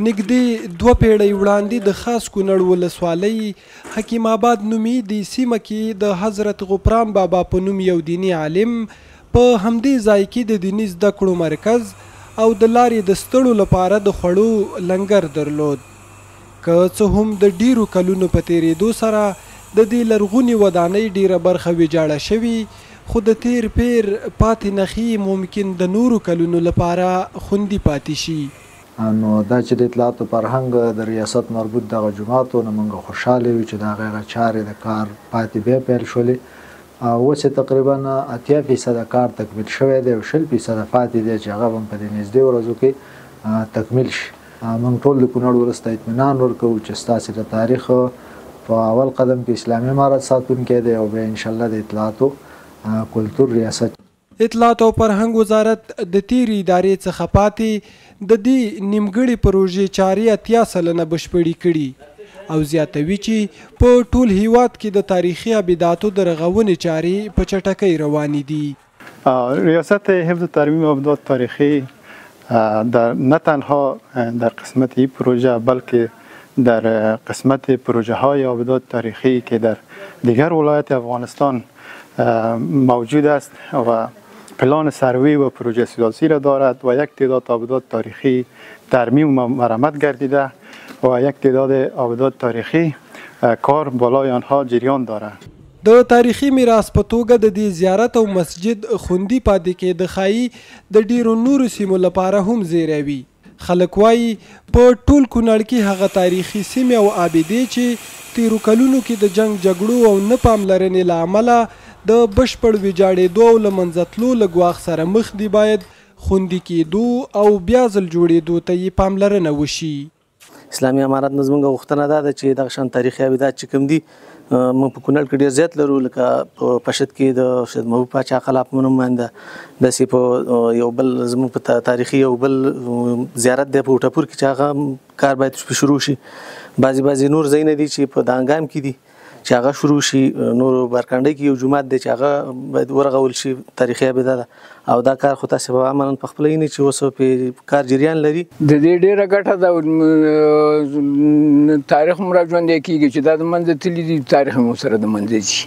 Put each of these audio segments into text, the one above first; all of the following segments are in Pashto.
نږدې 2 پیړۍ وړاندې د خاص کونړ ولسوالۍ حکیم آباد نومي د سیمه کې د حضرت غفران بابا په نوم یو دیني عالم په همدې ځای کې د دیني زده کړو مرکز او د لارې د ستړو لپاره د خوړو لنګر درلود. که څه هم د ډیرو کلونو په تیریدو سره د دې لرغونې ودانۍ ډیره برخه ویجاړه شوې، خو د تیر پیر پاتې نښې ممکن د نورو کلونو لپاره خوندي پاتې شي. نو دا چې د اطلاعاتو فرهنګ د ریاست مربوط دغه جوماتو نه موږ خوشحاله یو چې د هغې چارې د کار پاتې بیا پیل شولې. اوس یې تقریبا 80% کار تکمیل شوی دی او 20% پاتې دی چې هغه به په دې نږدې ورځو کې تکمیل شي. موږ ټول د کونړ ولس ته اطمینان ورکوو چې ستاسې د تاریخ په اول قدم کې اسلامي امارت ساتونکی دی او بیا انشاءالله د اطلاعاتو کلتور ریاست. اطلاعات او فرهنګ وزارت د تیرې ادارې څخه پاتې د دې نیمګړې پروژې چارې 80% بشپړې کړي او زیاتوي چې په ټول هیواد کې د تاریخي ابداتو د رغونې چارې په چټکۍ روانې دي. ریاست حفظ و ترمیم ابدات تاریخی نه تنها در قسمت این پروژه بلکه در قسمت پروژه های ابدات تاریخی که در دیگر ولایت افغانستان موجود است و پلان سروی و پروژه سیاسی را دارد و یک تعداد آبادات تاریخی ترمیم و مرمت گردیده و یک تعداد آبادات تاریخی کار بالای آنها جریان دارد. د تاریخي میراث په توګه د دې زیارت او مسجد خوندي پاتې کېدل ښایي د ډیرو نورو سیمو لپاره هم زیری وي. خلک وایي په ټول کونړ کې هغه تاریخي سیمې او آبادې چې تیرو کلونو کې د جنگ جګړو او نه پاملرنې له امله د بشپړ ویجاړېدو او له منځه تلو له ګواښ سره مخ دي باید خوندي کېدو او بیا ځل جوړېدو ته یې پاملرنه وشي. اسلامي امارت نه زموږ غوښتنه دا ده چې دغه شان تاریخي ابدات چې کوم دي موږ په کونړ کې ډېر زیات لرو، لکه په پشت کې د شهید محبوب پاچا خلاف نماینده داسې په یو بل زموږ په تاریخي یو بل زیارت دی په وټپور کې چې هغه کار باید شروع شي. بعضې نور ځایونه دي چې په دانګام کې دي چې هغه شروع شي. نور برکنډۍ کې یو جومات دی چې هغه باید ورغول شي، تاریخي ابدا ده او دا کار خو تاسې په عملاً په خپله نه چې اوس په کار جریان لري. د دې ډېره ګټه ده، تاریخ هم را ژوندی کېږي چې دا د منځه تللي دي، تاریخ هم ورسره د منځه ځي.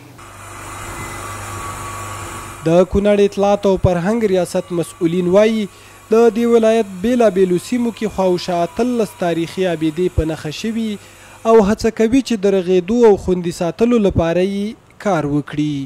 د کونړ اطلاعات او فرهنګ ریاست مسؤلین وایي د دې ولایت بېلابېلو سیمو کې خواوشا 13 تاریخي ابدې په نښه شوي او هڅه کوي چې د رغېدو او خوندي ساتلو لپاره یې کار وکړي.